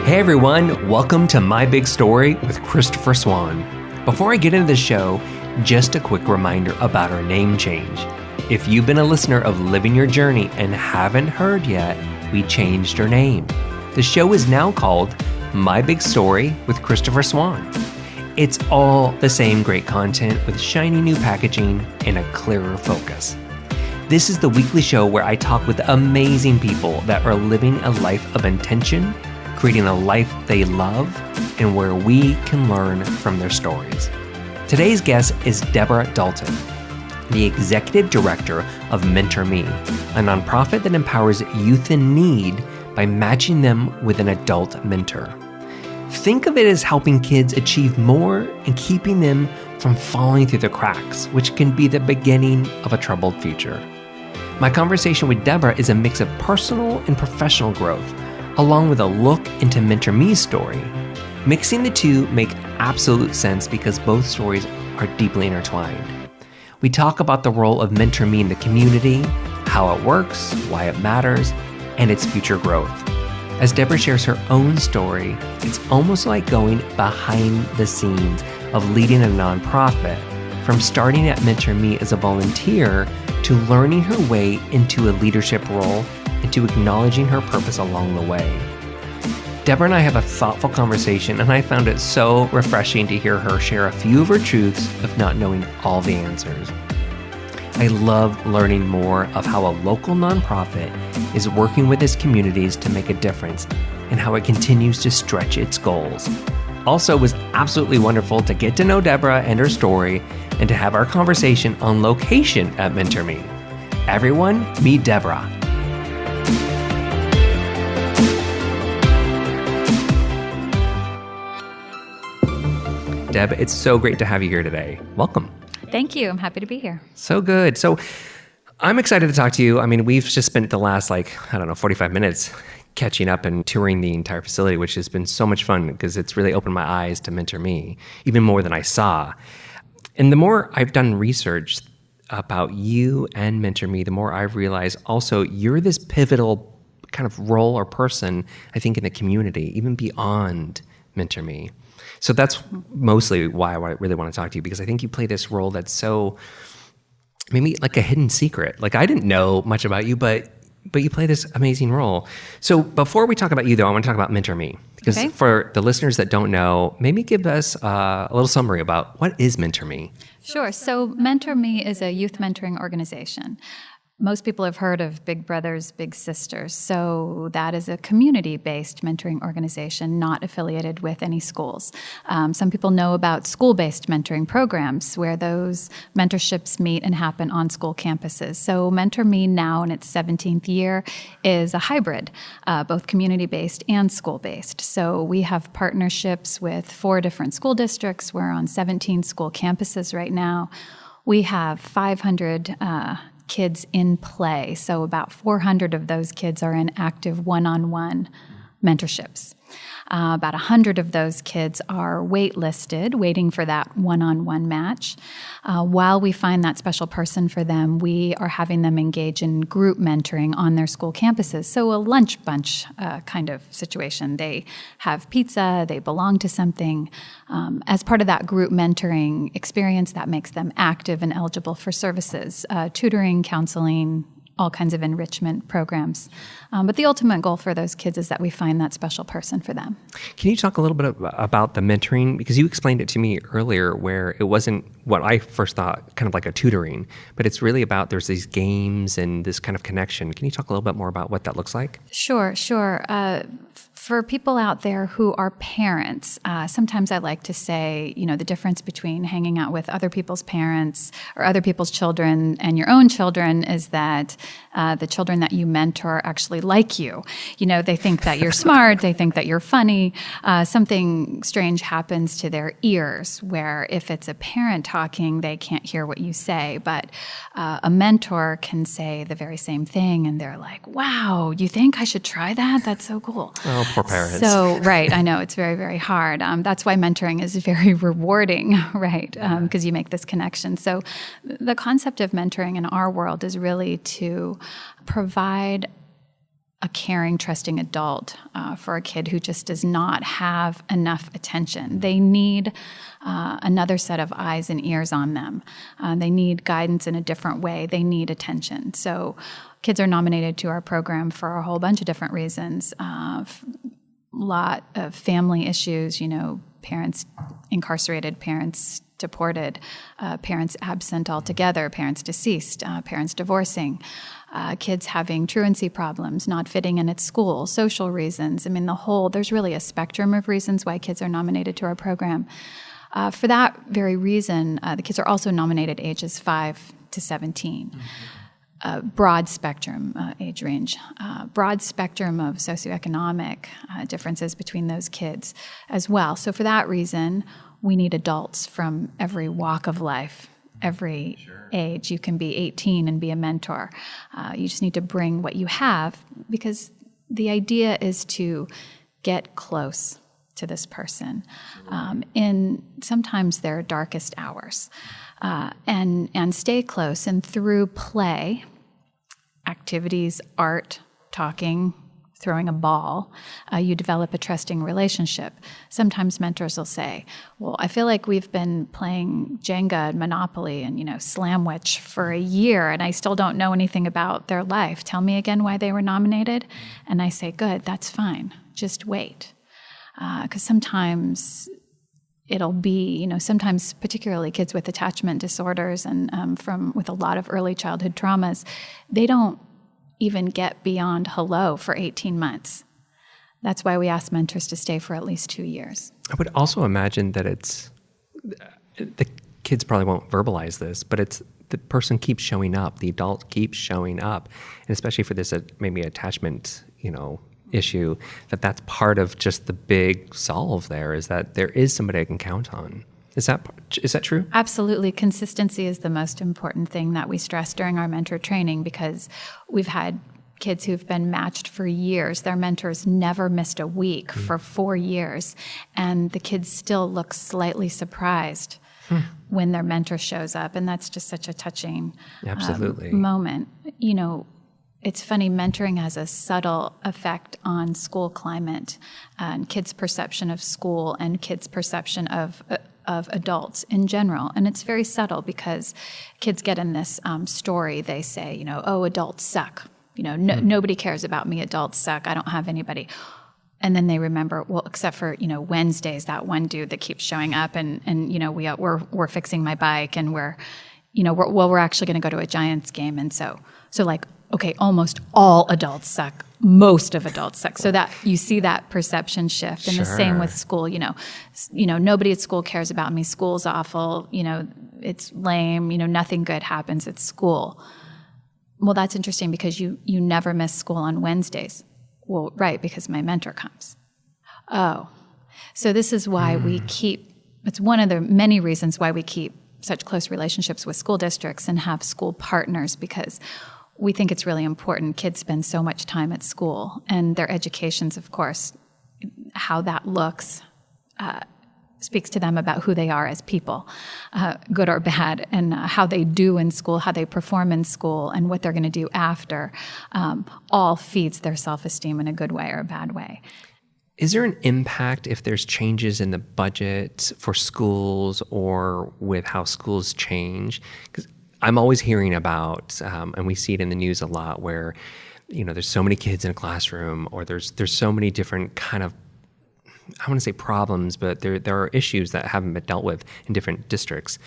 Hey everyone, welcome to My Big Story with Christopher Swan. Before I get into the show, just a quick reminder about our name change. If you've been a listener of Living Your Journey and haven't heard yet, we changed our name. The show is now called My Big Story with Christopher Swan. It's all the same great content with shiny new packaging and a clearer focus. This is the weekly show where I talk with amazing people that are living a life of intention, creating a life they love, and where we can learn from their stories. Today's guest is Deborah Dalton, the Executive Director of MentorMe, a nonprofit that empowers youth in need by matching them with an adult mentor. Think of it as helping kids achieve more and keeping them from falling through the cracks, which can be the beginning of a troubled future. My conversation with Deborah is a mix of personal and professional growth, along with a look into MentorMe's story. Mixing the two make absolute sense because both stories are deeply intertwined. We talk about the role of MentorMe in the community, how it works, why it matters, and its future growth. As Deborah shares her own story, it's almost like going behind the scenes of leading a nonprofit, from starting at MentorMe as a volunteer to learning her way into a leadership role and to acknowledging her purpose along the way. Deborah and I have a thoughtful conversation, and I found it so refreshing to hear her share a few of her truths of not knowing all the answers. I love learning more of how a local nonprofit is working with its communities to make a difference and how it continues to stretch its goals. Also, it was absolutely wonderful to get to know Deborah and her story and to have our conversation on location at MentorMe. Everyone, meet Deborah. Deb, it's so great to have you here today. Welcome. Thank you. I'm happy to be here. So good. So I'm excited to talk to you. I mean, we've just spent the last 45 minutes catching up and touring the entire facility, which has been so much fun because it's really opened my eyes to MentorMe, even more than I saw. And the more I've done research about you and MentorMe, the more I've realized also you're this pivotal kind of role or person, I think, in the community, even beyond MentorMe. So that's mostly why I really want to talk to you, because I think you play this role that's so, maybe like a hidden secret. Like I didn't know much about you, but you play this amazing role. So before we talk about you, though, I want to talk about MentorMe. Because For the listeners that don't know, maybe give us a little summary about what is MentorMe. Sure. So MentorMe is a youth mentoring organization. Most people have heard of Big Brothers, Big Sisters. So that is a community-based mentoring organization, not affiliated with any schools. Some people know about school-based mentoring programs where those mentorships meet and happen on school campuses. So MentorMe now in its 17th year is a hybrid, both community-based and school-based. So we have partnerships with 4 different school districts. We're on 17 school campuses right now. We have 500 kids in play. So about 400 of those kids are in active one-on-one mentorships. About 100 of those kids are waitlisted, waiting for that one-on-one match. While we find that special person for them, we are having them engage in group mentoring on their school campuses. So a lunch bunch kind of situation. They have pizza, they belong to something. As part of that group mentoring experience, that makes them active and eligible for services, tutoring, counseling, all kinds of enrichment programs. But the ultimate goal for those kids is that we find that special person for them. Can you talk a little bit about the mentoring? Because you explained it to me earlier where it wasn't what I first thought, kind of like a tutoring, but it's really about there's these games and this kind of connection. Can you talk a little bit more about what that looks like? Sure. For people out there who are parents, sometimes I like to say, the difference between hanging out with other people's parents or other people's children and your own children is that the children that you mentor actually like you. They think that you're smart, they think that you're funny. Something strange happens to their ears where if it's a parent talking, they can't hear what you say. But a mentor can say the very same thing and they're like, wow, you think I should try that? That's so cool. Oh, poor parents. So, right, I know, it's very, very hard. That's why mentoring is very rewarding, right, because you make this connection. So the concept of mentoring in our world is really to provide a caring, trusting adult for a kid who just does not have enough attention. They need another set of eyes and ears on them. They need guidance in a different way. They need attention. So kids are nominated to our program for a whole bunch of different reasons. Lot of family issues, parents incarcerated, parents deported, parents absent altogether, parents deceased, parents divorcing, kids having truancy problems, not fitting in at school, social reasons. I mean, there's really a spectrum of reasons why kids are nominated to our program. For that very reason, the kids are also nominated ages 5 to 17. Broad spectrum age range, broad spectrum of socioeconomic differences between those kids as well. So for that reason, we need adults from every walk of life, every age. You can be 18 and be a mentor. You just need to bring what you have, because the idea is to get close to this person in sometimes their darkest hours, and stay close. And through play, activities, art, talking, throwing a ball, you develop a trusting relationship. Sometimes mentors will say, well, I feel like we've been playing Jenga and Monopoly and, Slamwich for a year, and I still don't know anything about their life. Tell me again why they were nominated. And I say, good, that's fine. Just wait. Because sometimes it'll be, sometimes particularly kids with attachment disorders and with a lot of early childhood traumas, they don't even get beyond hello for 18 months. That's why we ask mentors to stay for at least 2 years. I would also imagine that the kids probably won't verbalize this, but it's the person keeps showing up, the adult keeps showing up, and especially for this maybe attachment, issue, that's part of just the big solve there, is that there is somebody I can count on. Is that true? Absolutely. Consistency is the most important thing that we stress during our mentor training, because we've had kids who've been matched for years. Their mentors never missed a week for 4 years, and the kids still look slightly surprised when their mentor shows up, and that's just such a touching moment. It's funny, mentoring has a subtle effect on school climate and kids' perception of school and kids' perception of adults in general. And it's very subtle, because kids get in this story. They say, oh, adults suck. Nobody cares about me. Adults suck. I don't have anybody. And then they remember, well, except for, Wednesdays, that one dude that keeps showing up and we're fixing my bike, and we're actually going to go to a Giants game. And so like, okay, almost all adults suck. Most of adults suck. So that you see that perception shift. And the same with school. Nobody at school cares about me. School's awful. It's lame. Nothing good happens at school. Well, that's interesting, because you never miss school on Wednesdays. Well, right, because my mentor comes. Oh, so this is why we keep. It's one of the many reasons why we keep such close relationships with school districts and have school partners, because we think it's really important. Kids spend so much time at school, and their educations, of course, how that looks speaks to them about who they are as people, good or bad, and how they do in school, how they perform in school, and what they're going to do after, all feeds their self-esteem in a good way or a bad way. Is there an impact if there's changes in the budget for schools or with how schools change? Because I'm always hearing about, and we see it in the news a lot, where there's so many kids in a classroom, or there's so many different kind of, I want to say problems, but there are issues that haven't been dealt with in different districts.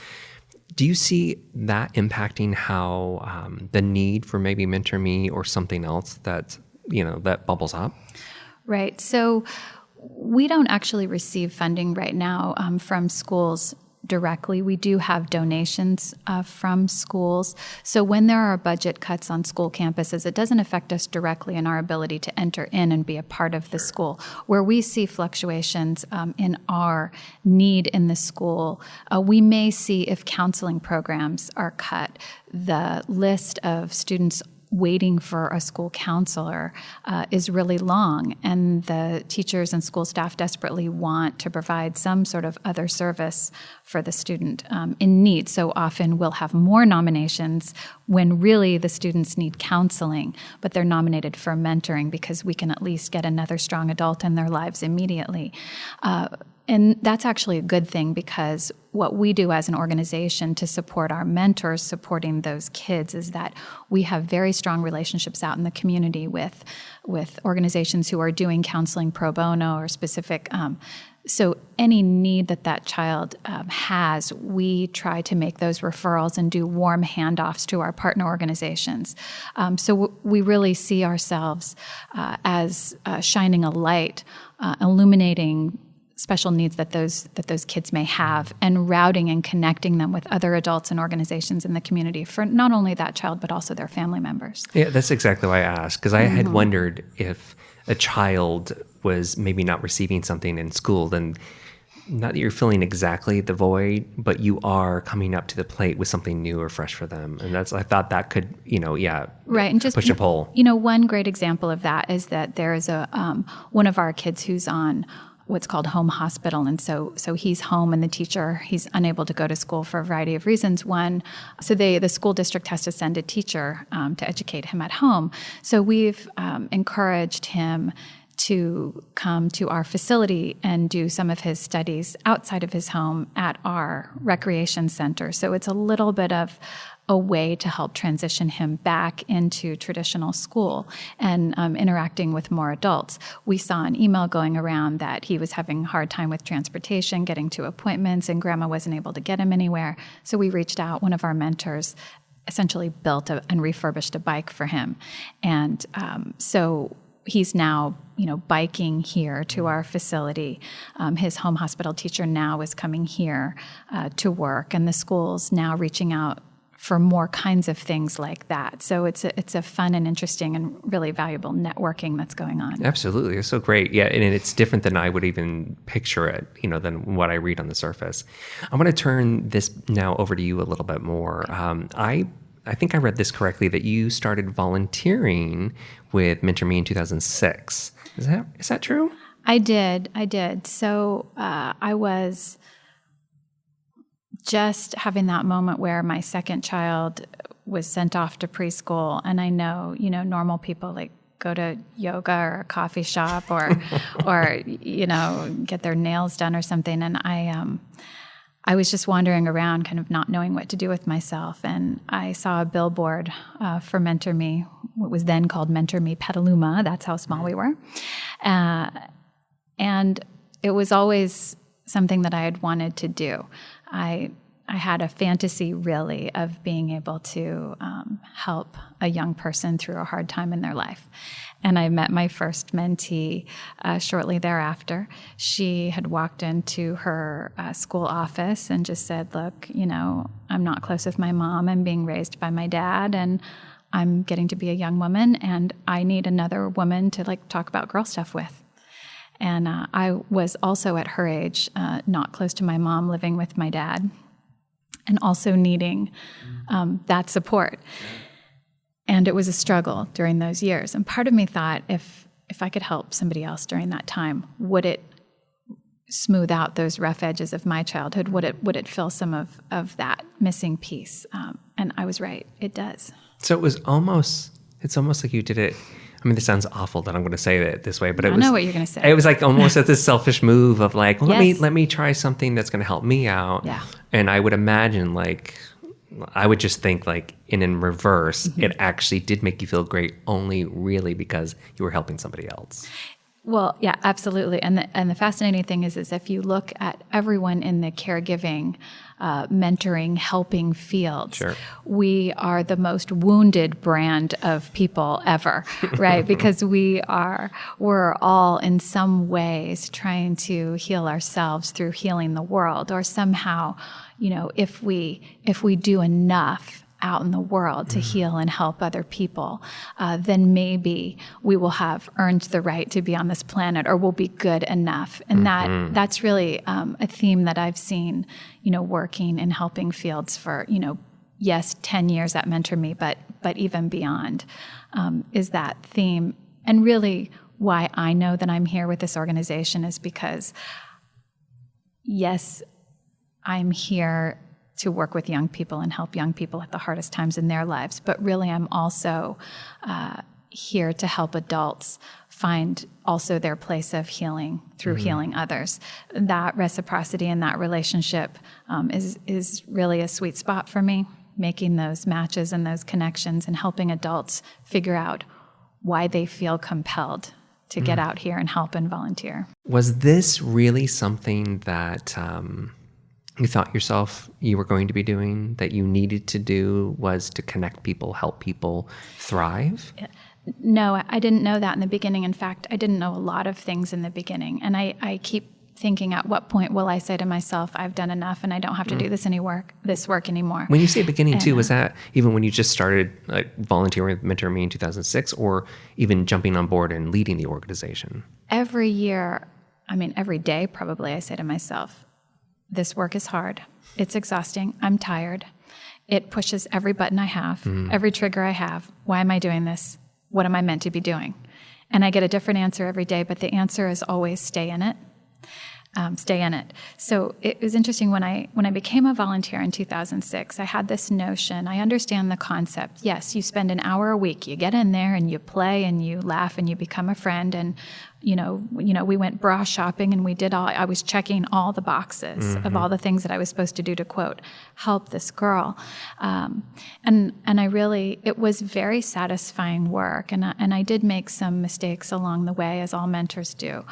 Do you see that impacting how the need for maybe MentorMe or something else that bubbles up? Right. So we don't actually receive funding right now from schools directly. We do have donations from schools. So when there are budget cuts on school campuses, it doesn't affect us directly in our ability to enter in and be a part of the school. Where we see fluctuations in our need in the school, we may see if counseling programs are cut, the list of students waiting for a school counselor is really long, and the teachers and school staff desperately want to provide some sort of other service for the student in need. So often we'll have more nominations when really the students need counseling, but they're nominated for mentoring because we can at least get another strong adult in their lives immediately. And that's actually a good thing, because what we do as an organization to support our mentors supporting those kids is that we have very strong relationships out in the community with organizations who are doing counseling pro bono or specific. So any need that child has, we try to make those referrals and do warm handoffs to our partner organizations. So we really see ourselves as shining a light, illuminating special needs that those kids may have, and routing and connecting them with other adults and organizations in the community for not only that child, but also their family members. Yeah, that's exactly why I asked, because I had wondered if a child was maybe not receiving something in school, then not that you're filling exactly the void, but you are coming up to the plate with something new or fresh for them. And I thought that could, right, and just push and pull. One great example of that is that there is one of our kids who's on what's called home hospital. And so he's home, and the teacher, he's unable to go to school for a variety of reasons. One, so the school district has to send a teacher to educate him at home. So we've encouraged him to come to our facility and do some of his studies outside of his home at our recreation center. So it's a little bit of a way to help transition him back into traditional school and interacting with more adults. We saw an email going around that he was having a hard time with transportation, getting to appointments, and grandma wasn't able to get him anywhere. So we reached out. One of our mentors essentially built and refurbished a bike for him. And so he's now, biking here to our facility. His home hospital teacher now is coming here to work, and the school's now reaching out for more kinds of things like that. So it's a fun and interesting and really valuable networking that's going on. Absolutely. It's so great. Yeah, and it's different than I would even picture it, than what I read on the surface. I'm going to turn this now over to you a little bit more. I think I read this correctly, that you started volunteering with MentorMe in 2006. Is that true? I did. So I was just having that moment where my second child was sent off to preschool, and I know, normal people like go to yoga or a coffee shop or get their nails done or something, and I was just wandering around, kind of not knowing what to do with myself, and I saw a billboard for MentorMe, what was then called MentorMe Petaluma. That's how small we were, and it was always something that I had wanted to do. I had a fantasy, really, of being able to help a young person through a hard time in their life. And I met my first mentee shortly thereafter. She had walked into her school office and just said, look, I'm not close with my mom. I'm being raised by my dad, and I'm getting to be a young woman, and I need another woman to talk about girl stuff with. And I was also at her age, not close to my mom, living with my dad, and also needing that support. And it was a struggle during those years. And part of me thought, if I could help somebody else during that time, would it smooth out those rough edges of my childhood? Would it fill some of that missing piece? And I was right. It does. So it's almost like you did it. I mean, this sounds awful that I'm going to say it this way, but I know what you're going to say. It was almost at this selfish move of yes. let me try something that's going to help me out. Yeah. And I would imagine I would just think in reverse, it actually did make you feel great only really because you were helping somebody else. Well, yeah, absolutely. And the fascinating thing is if you look at everyone in the caregiving, mentoring, helping fields, sure. We are the most wounded brand of people ever, right? Because we're all in some ways trying to heal ourselves through healing the world, or somehow, if we do enough out in the world to heal and help other people, then maybe we will have earned the right to be on this planet, or we'll be good enough. And that's really a theme that I've seen, working in helping fields for, yes, 10 years at MentorMe, but but even beyond, is that theme. And really why I know that I'm here with this organization is because, yes, I'm here to work with young people and help young people at the hardest times in their lives, but really I'm also here to help adults find also their place of healing through healing others. That reciprocity and that relationship is really a sweet spot for me, making those matches and those connections and helping adults figure out why they feel compelled to get out here and help and volunteer. Was this really something that you thought yourself you were going to be doing, that you needed to do, was to connect people, help people thrive? No, I didn't know that in the beginning. In fact, I didn't know a lot of things in the beginning. And I keep thinking, at what point will I say to myself, I've done enough and I don't have to do this work anymore? When you say beginning too, was that even when you just started volunteering with MentorMe in 2006, or even jumping on board and leading the organization? Every year, every day probably, I say to myself, this work is hard. It's exhausting. I'm tired. It pushes every button I have, every trigger I have. Why am I doing this? What am I meant to be doing? And I get a different answer every day, but the answer is always stay in it. Stay in it. So it was interesting when I became a volunteer in 2006, I had this notion. I understand the concept. Yes, you spend an hour a week. You get in there and you play and you laugh and you become a friend. And we went bra shopping and we did all. I was checking all the boxes of all the things that I was supposed to do to, quote, help this girl. And I really, it was very satisfying work. And I did make some mistakes along the way, as all mentors do.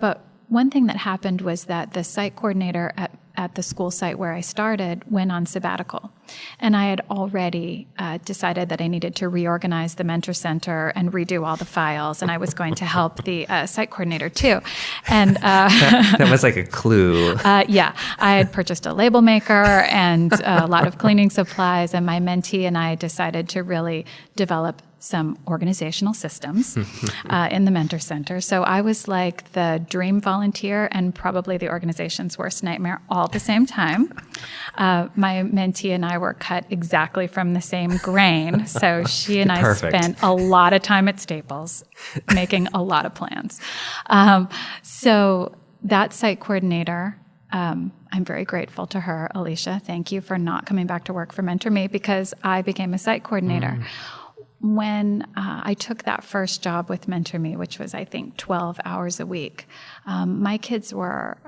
But one thing that happened was that the site coordinator at the school site where I started went on sabbatical. And I had already decided that I needed to reorganize the Mentor Center and redo all the files, and I was going to help the site coordinator too. And that was like a clue. Yeah, I had purchased a label maker and a lot of cleaning supplies, and my mentee and I decided to really develop some organizational systems in the Mentor Center. So I was like the dream volunteer and probably the organization's worst nightmare all at the same time. My mentee and I were cut exactly from the same grain. So she and I spent a lot of time at Staples making a lot of plans. So that site coordinator, I'm very grateful to her, Alicia. Thank you for not coming back to work for MentorMe, because I became a site coordinator. When I took that first job with MentorMe, which was, I think, 12 hours a week, my kids were,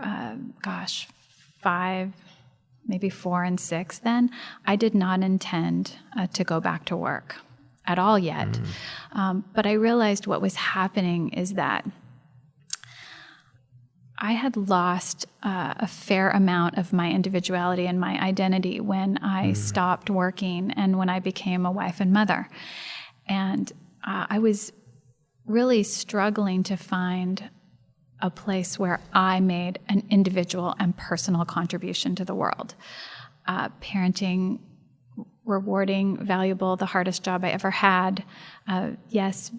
5, maybe 4 and 6 then. I did not intend to go back to work at all yet. But I realized what was happening is that I had lost a fair amount of my individuality and my identity when I stopped working and when I became a wife and mother. And I was really struggling to find a place where I made an individual and personal contribution to the world. Parenting, rewarding, valuable, the hardest job I ever had. Yes,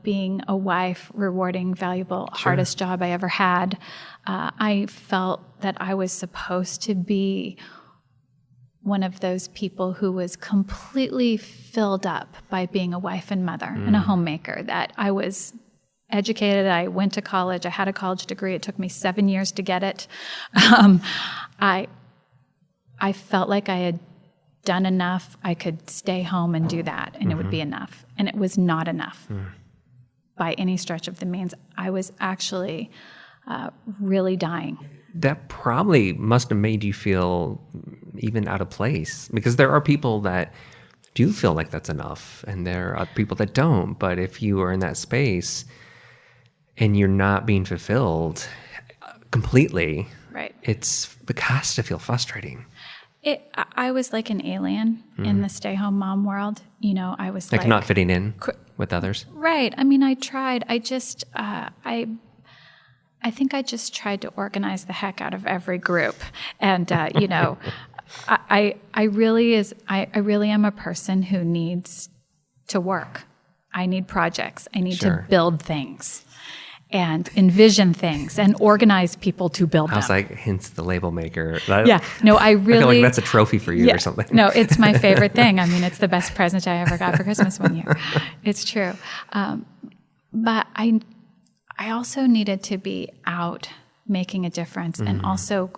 being a wife, rewarding, valuable, hardest job I ever had. I felt that I was supposed to be one of those people who was completely filled up by being a wife and mother and a homemaker, that I was educated, I went to college, I had a college degree, it took me 7 years to get it. I felt like I had done enough, I could stay home and do that, and it would be enough. And it was not enough by any stretch of the means. I was actually really dying. That probably must have made you feel even out of place, because there are people that do feel like that's enough, and there are people that don't. But if you are in that space and you're not being fulfilled completely, right, it has to feel frustrating. I was like an alien in the stay-home mom world. I was like not fitting in with others. Right. I tried. I think I just tried to organize the heck out of every group. And, I really am a person who needs to work. I need projects. I need to build things. and envision things and organize people to build them. I was like, hence the label maker. Yeah. No, I really... I feel like that's a trophy for you or something. No, it's my favorite thing. I mean, it's the best present I ever got for Christmas one year. It's true. But I also needed to be out making a difference and also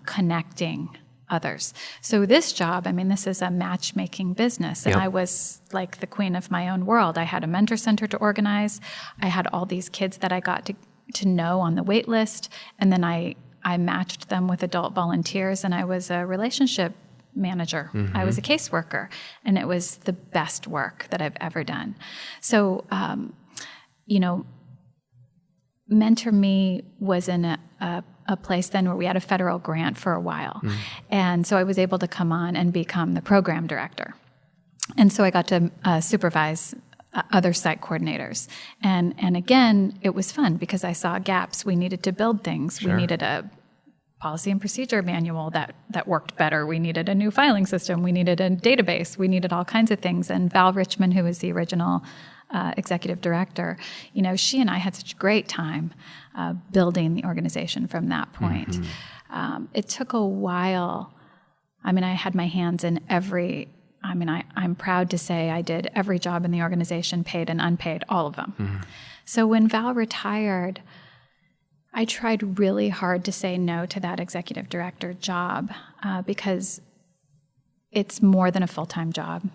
connecting others. So this job, I mean, this is a matchmaking business, and I was like the queen of my own world. I had a mentor center to organize. I had all these kids that I got to know on the wait list, and then I matched them with adult volunteers, and I was a relationship manager. I was a caseworker, and it was the best work that I've ever done. So, MentorMe was in a place then where we had a federal grant for a while. And so I was able to come on and become the program director. And so I got to supervise other site coordinators. And again, it was fun because I saw gaps. We needed to build things. Sure. We needed a policy and procedure manual that worked better. We needed a new filing system. We needed a database. We needed all kinds of things. And Val Richmond, who was the original executive director, she and I had such a great time building the organization from that point. It took a while. I mean, I had my hands in I'm proud to say I did every job in the organization, paid and unpaid, all of them. So when Val retired, I tried really hard to say no to that executive director job because it's more than a full-time job.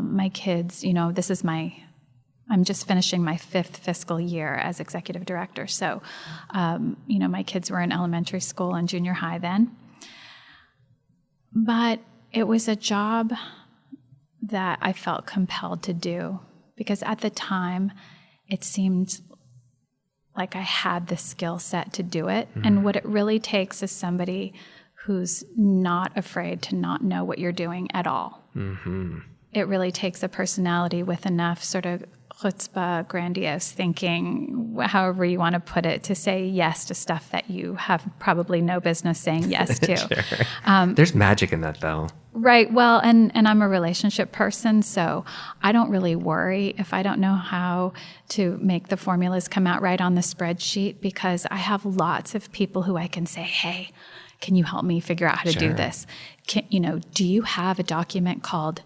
My kids, I'm just finishing my 5th fiscal year as executive director. So, my kids were in elementary school and junior high then. But it was a job that I felt compelled to do because at the time it seemed like I had the skill set to do it. And what it really takes is somebody who's not afraid to not know what you're doing at all. It really takes a personality with enough sort of chutzpah, grandiose thinking, however you want to put it, to say yes to stuff that you have probably no business saying yes to. Sure. There's magic in that, though. Right. Well, and I'm a relationship person, so I don't really worry if I don't know how to make the formulas come out right on the spreadsheet because I have lots of people who I can say, hey, can you help me figure out how to do this? Do you have a document called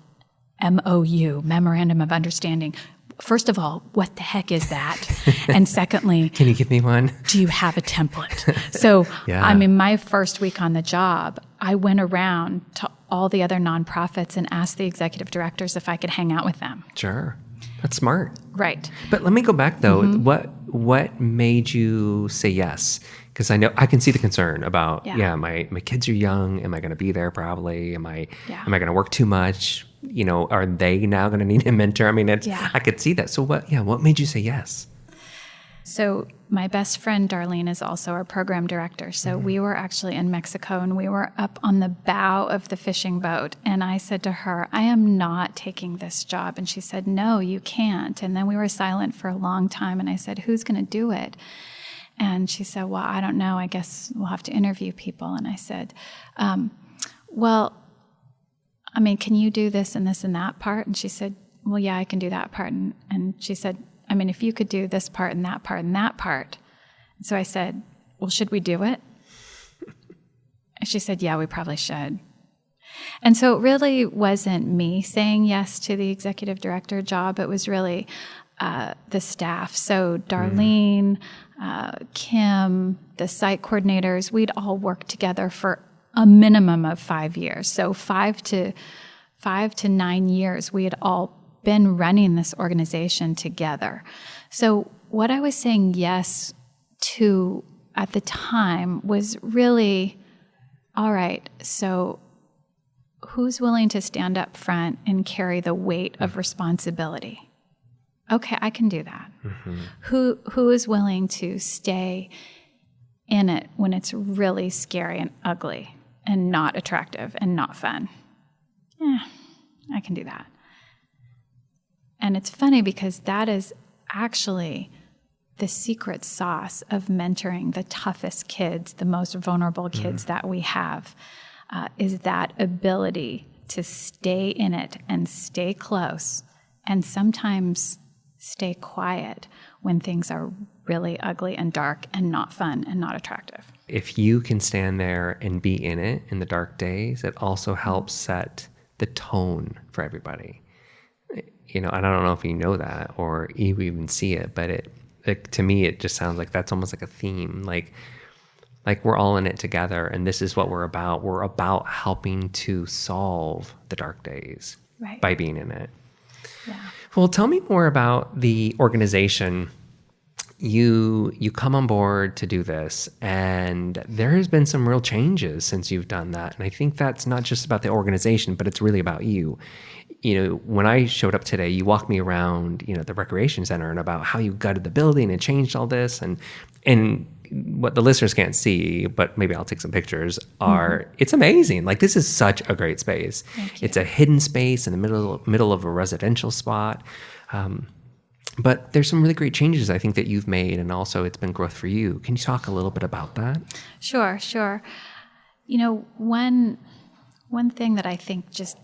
MOU, Memorandum of Understanding? First of all, what the heck is that? And secondly, can you give me one? Do you have a template? So, my first week on the job, I went around to all the other nonprofits and asked the executive directors if I could hang out with them. Sure. That's smart. Right. But let me go back, though. What made you say yes? Because I know I can see the concern about, my kids are young. Am I going to be there probably? Am I going to work too much? Are they now going to need a mentor? I mean, I could see that. So what made you say yes? So my best friend, Darlene, is also our program director. So we were actually in Mexico and we were up on the bow of the fishing boat. And I said to her, I am not taking this job. And she said, no, you can't. And then we were silent for a long time. And I said, who's going to do it? And she said, well, I don't know. I guess we'll have to interview people. And I said, can you do this and that part? And she said, well, yeah, I can do that part. And she said, if you could do this part and that part and that part. And so I said, well, should we do it? And she said, yeah, we probably should. And so it really wasn't me saying yes to the executive director job. It was really the staff. So Darlene, Kim, the site coordinators, we'd all worked together for a minimum of 5 years. So 5 to 9 years, we had all been running this organization together. So what I was saying yes to at the time was really, all right, so who's willing to stand up front and carry the weight of responsibility? Okay, I can do that. Who is willing to stay in it when it's really scary and ugly and not attractive and not fun? I can do that. And it's funny because that is actually the secret sauce of mentoring the toughest kids, the most vulnerable kids that we have, is that ability to stay in it and stay close and sometimes stay quiet when things are really ugly and dark and not fun and not attractive. If you can stand there and be in it in the dark days, it also helps set the tone for everybody. And I don't know if you know that or you even see it, but to me, it just sounds like that's almost like a theme. Like we're all in it together, and this is what we're about. We're about helping to solve the dark days by being in it. Yeah. Well, tell me more about the organization. You come on board to do this, and there has been some real changes since you've done that. And I think that's not just about the organization, but it's really about you. When I showed up today, you walked me around, the recreation center and about how you gutted the building and changed all this. And what the listeners can't see, but maybe I'll take some pictures, it's amazing. Like, this is such a great space. It's a hidden space in the middle of a residential spot. But there's some really great changes I think that you've made, and also it's been growth for you. Can you talk a little bit about that? Sure. One thing that I think just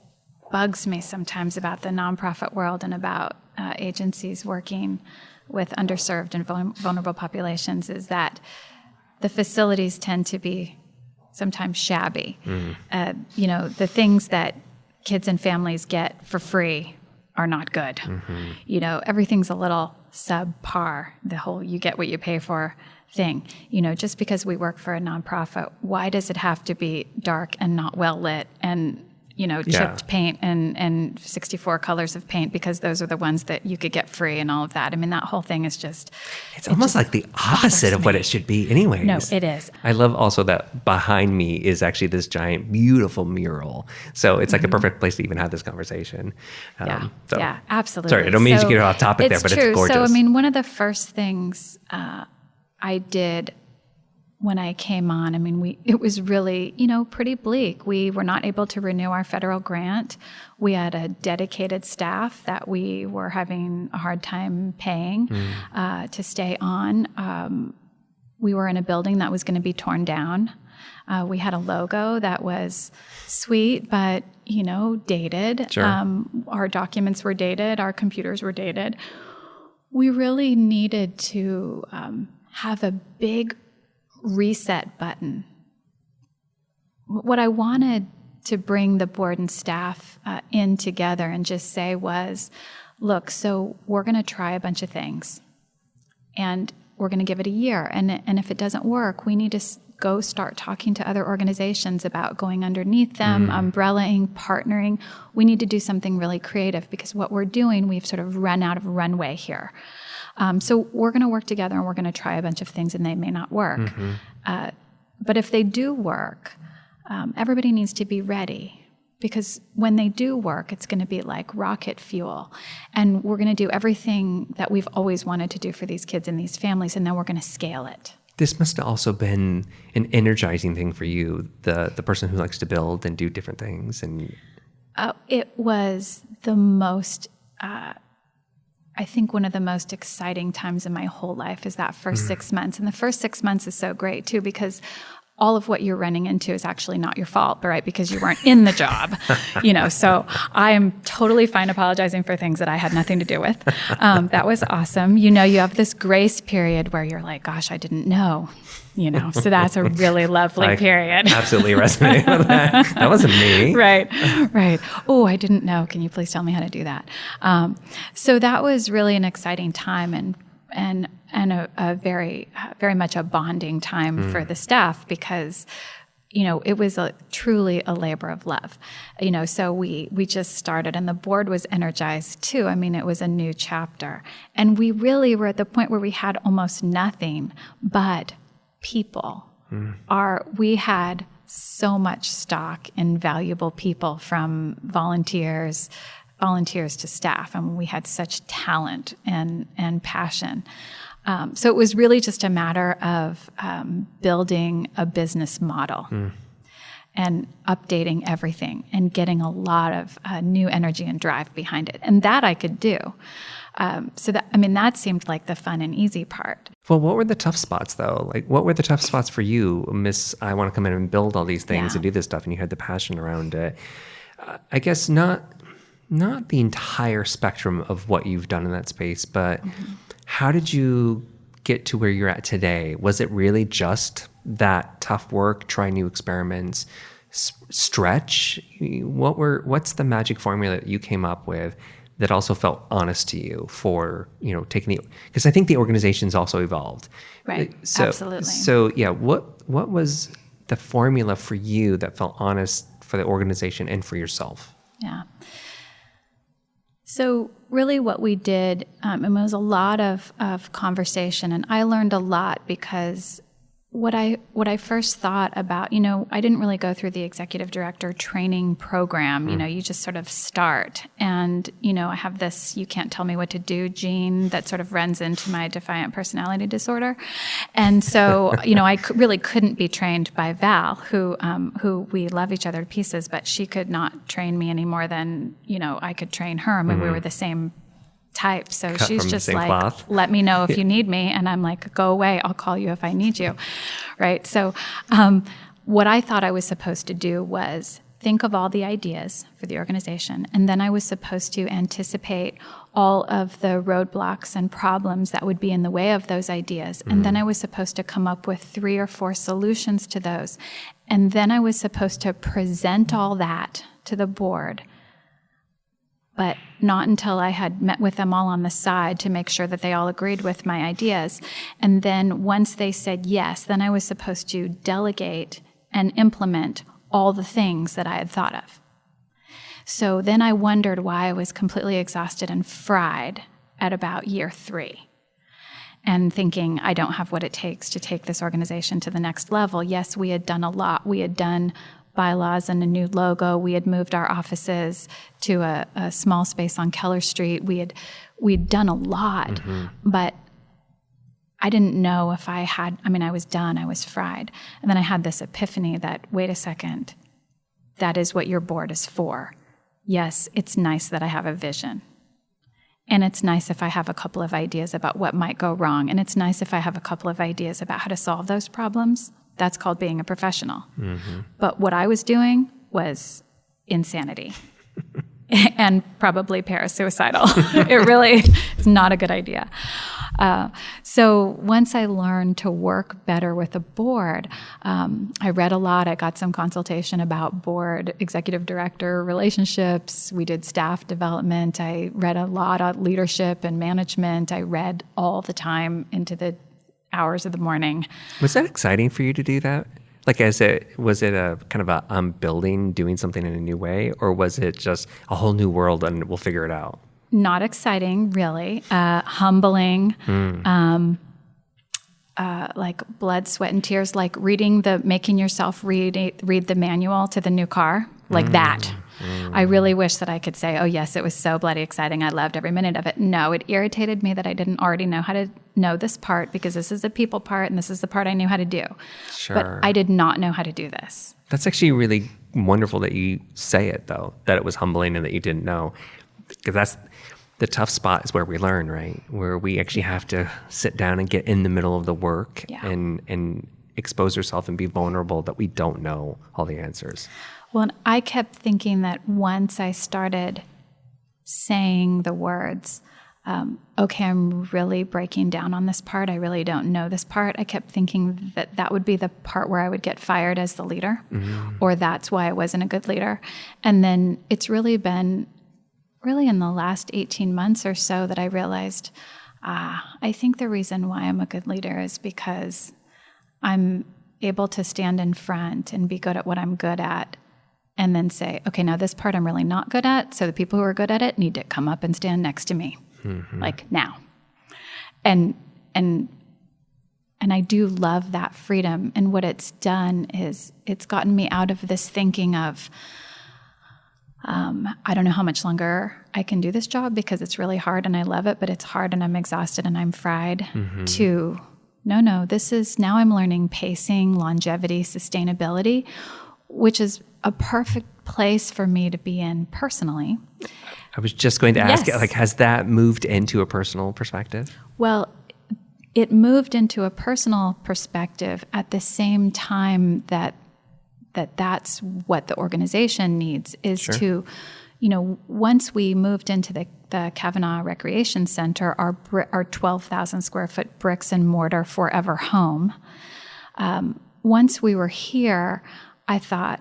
bugs me sometimes about the nonprofit world and about agencies working with underserved and vulnerable populations is that the facilities tend to be sometimes shabby. The things that kids and families get for free are not good. Everything's a little subpar, the whole you get what you pay for thing. Just because we work for a nonprofit, why does it have to be dark and not well lit and chipped paint and 64 colors of paint, because those are the ones that you could get free and all of that. I mean, that whole thing is just... It's almost like the opposite of what it should be anyways. No, it is. I love also that behind me is actually this giant, beautiful mural. So it's like a perfect place to even have this conversation. Yeah, absolutely. Sorry, I don't mean to get off topic there, but true. It's gorgeous. So, one of the first things I did when I came on, it was really, pretty bleak. We were not able to renew our federal grant. We had a dedicated staff that we were having a hard time paying to stay on. We were in a building that was going to be torn down. We had a logo that was sweet, but, dated. Sure. Our documents were dated. Our computers were dated. We really needed to have a big reset button. What I wanted to bring the board and staff in together and just say was, look, so we're going to try a bunch of things, and we're going to give it a year. And if it doesn't work, we need to go start talking to other organizations about going underneath them, umbrellaing, partnering. We need to do something really creative, because what we're doing, we've sort of run out of runway here. So we're going to work together, and we're going to try a bunch of things, and they may not work. But if they do work, everybody needs to be ready, because when they do work, it's going to be like rocket fuel. And we're going to do everything that we've always wanted to do for these kids and these families, and then we're going to scale it. This must have also been an energizing thing for you, the person who likes to build and do different things. And it was the most... I think one of the most exciting times in my whole life is that first 6 months. And the first 6 months is so great, too, because all of what you're running into is actually not your fault, right? Because you weren't in the job, So I am totally fine apologizing for things that I had nothing to do with. That was awesome. You have this grace period where you're like, gosh, I didn't know. So that's a really lovely period. Absolutely resonate with that. That wasn't me. Right. Oh, I didn't know. Can you please tell me how to do that? So that was really an exciting time and a very, very much a bonding time for the staff, because, it was truly a labor of love. So we just started, and the board was energized too. It was a new chapter, and we really were at the point where we had almost nothing but people. We had so much stock in valuable people, from volunteers to staff, and we had such talent and passion. So it was really just a matter of building a business model and updating everything and getting a lot of new energy and drive behind it. And that I could do. That seemed like the fun and easy part. Well, what were the tough spots, though? Like, what were the tough spots for you, Miss, I want to come in and build all these things and do this stuff, and you had the passion around it. I guess not the entire spectrum of what you've done in that space, but how did you get to where you're at today? Was it really just that tough work, try new experiments, stretch? What's the magic formula that you came up with that also felt honest to you for, taking because I think the organization's also evolved. Right. So, absolutely. So yeah, what was the formula for you that felt honest for the organization and for yourself? Yeah. So really what we did, it was a lot of conversation, and I learned a lot because what I first thought about, I didn't really go through the executive director training program. You just sort of start. And, I have this "you can't tell me what to do" gene that sort of runs into my defiant personality disorder. And so, I really couldn't be trained by Val, who we love each other to pieces, but she could not train me any more than, I could train her. I mean, we were the same type. So Cut she's from just the same like, cloth. "Let me know if you need me." And I'm like, "Go away. I'll call you if I need you." Right. So what I thought I was supposed to do was think of all the ideas for the organization. And then I was supposed to anticipate all of the roadblocks and problems that would be in the way of those ideas. And then I was supposed to come up with 3 or 4 solutions to those. And then I was supposed to present all that to the board, but not until I had met with them all on the side to make sure that they all agreed with my ideas. And then once they said yes, then I was supposed to delegate and implement all the things that I had thought of. So then I wondered why I was completely exhausted and fried at about year 3. And thinking, I don't have what it takes to take this organization to the next level. Yes, we had done a lot. We had done bylaws and a new logo. We had moved our offices to a small space on Keller Street. We'd done a lot, but I didn't know if I was done. I was fried. And then I had this epiphany that, wait a second, that is what your board is for. Yes, it's nice that I have a vision. And it's nice if I have a couple of ideas about what might go wrong. And it's nice if I have a couple of ideas about how to solve those problems. That's called being a professional. But what I was doing was insanity and probably parasuicidal. It really is not a good idea. So once I learned to work better with the board, I read a lot. I got some consultation about board executive director relationships. We did staff development. I read a lot on leadership and management. I read all the time into the hours of the morning. Was that exciting for you to do that? Like, was it a kind of a doing something in a new way, or was it just a whole new world and we'll figure it out? Not exciting, really. Humbling. Like blood, sweat, and tears. Like making yourself read the manual to the new car. Like that. I really wish that I could say, "Oh yes, it was so bloody exciting. I loved every minute of it." No, it irritated me that I didn't already know how to know this part, because this is the people part and this is the part I knew how to do. Sure. But I did not know how to do this. That's actually really wonderful that you say it, though, that it was humbling and that you didn't know. Because that's the tough spot, is where we learn, right? Where we actually have to sit down and get in the middle of the work and expose ourselves and be vulnerable that we don't know all the answers. Well, and I kept thinking that once I started saying the words, okay, I'm really breaking down on this part. I really don't know this part. I kept thinking that would be the part where I would get fired as the leader, or that's why I wasn't a good leader. And then it's really been in the last 18 months or so that I realized, I think the reason why I'm a good leader is because I'm able to stand in front and be good at what I'm good at, and then say, okay, now this part I'm really not good at, so the people who are good at it need to come up and stand next to me, like now. And I do love that freedom. And what it's done is it's gotten me out of this thinking of, I don't know how much longer I can do this job because it's really hard and I love it, but it's hard and I'm exhausted and I'm fried, to no, this is, now I'm learning pacing, longevity, sustainability, which is a perfect place for me to be in personally. I was just going to ask, Yes. has that moved into a personal perspective? Well, it moved into a personal perspective at the same time that's what the organization needs, is to, once we moved into the Kavanaugh Recreation Center, our 12,000 square foot bricks and mortar forever home, once we were here, I thought,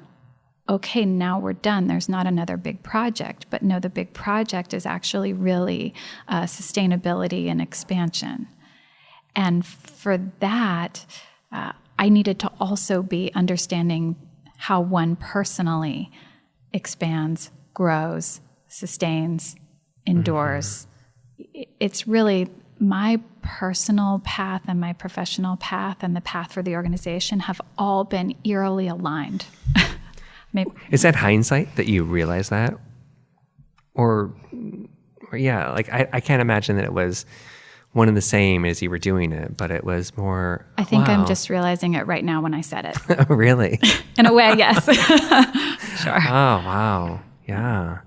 okay, now we're done. There's not another big project. But no, the big project is actually really sustainability and expansion. And for that, I needed to also be understanding how one personally expands, grows, sustains, endures. It's really my personal path and my professional path and the path for the organization have all been eerily aligned. Maybe. Is that hindsight that you realize that? Or yeah, like I can't imagine that it was one and the same as you were doing it, but it was more. I think wow. I'm just realizing it right now when I said it. Oh, really? In a way, yes. Sure. Oh, wow. Yeah.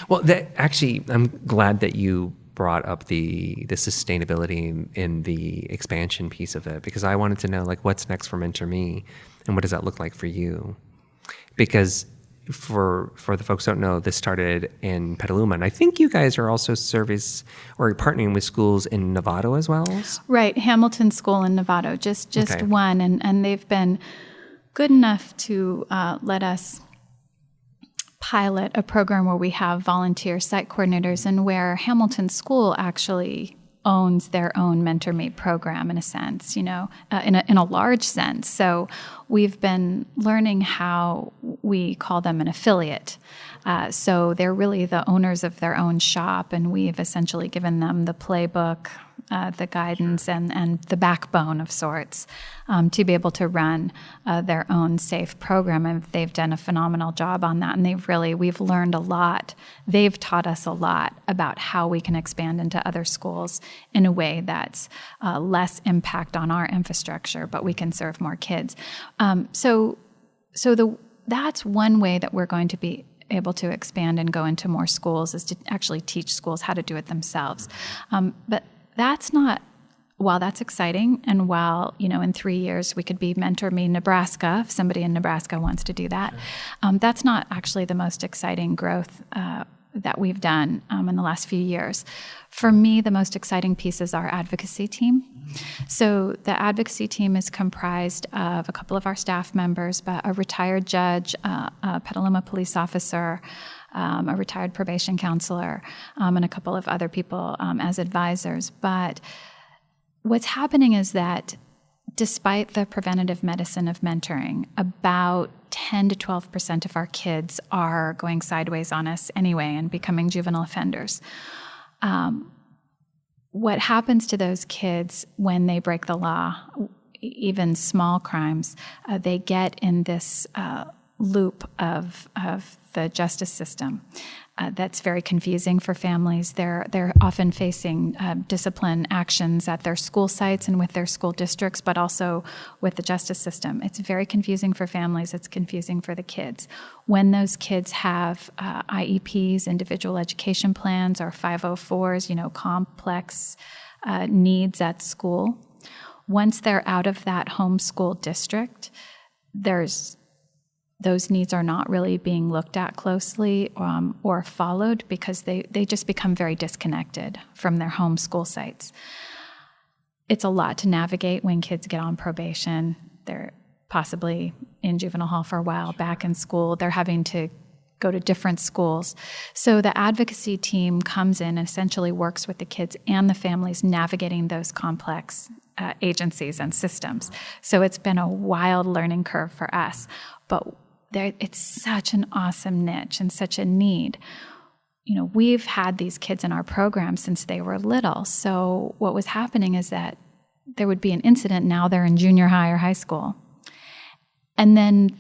Well, actually, I'm glad that you brought up the sustainability and the expansion piece of it, because I wanted to know, like, what's next for MentorMe and what does that look like for you? Because for the folks who don't know, this started in Petaluma, and I think you guys are also service or partnering with schools in Novato as well? Right, Hamilton School in Novato, just okay. One, and they've been good enough to let us pilot a program where we have volunteer site coordinators, and where Hamilton School actually owns their own MentorMe program in a sense, in a large sense. So we've been learning how we call them an affiliate. So they're really the owners of their own shop, and we've essentially given them the playbook, the guidance, and the backbone of sorts to be able to run their own safe program. And they've done a phenomenal job on that, and we've learned a lot. They've taught us a lot about how we can expand into other schools in a way that's less impact on our infrastructure, but we can serve more kids. That's one way that we're going to be able to expand and go into more schools, is to actually teach schools how to do it themselves. But that's not, while that's exciting, and while, in 3 years we could be MentorMe Nebraska, if somebody in Nebraska wants to do that, that's not actually the most exciting growth that we've done in the last few years. For me, the most exciting piece is our advocacy team. So the advocacy team is comprised of a couple of our staff members, but a retired judge, a Petaluma police officer, a retired probation counselor, and a couple of other people as advisors. But what's happening is that despite the preventative medicine of mentoring, about 10 to 12% of our kids are going sideways on us anyway and becoming juvenile offenders. What happens to those kids when they break the law, even small crimes, they get in this loop of the justice system. That's very confusing for families. They're often facing discipline actions at their school sites and with their school districts, but also with the justice system. It's very confusing for families. It's confusing for the kids. When those kids have IEPs, individual education plans, or 504s, complex needs at school, once they're out of that home school district, those needs are not really being looked at closely or followed, because they just become very disconnected from their home school sites. It's a lot to navigate when kids get on probation. They're possibly in juvenile hall for a while, back in school. They're having to go to different schools. So the advocacy team comes in and essentially works with the kids and the families navigating those complex agencies and systems. So it's been a wild learning curve for us. But it's such an awesome niche and such a need. We've had these kids in our program since they were little. So what was happening is that there would be an incident. Now they're in junior high or high school. And then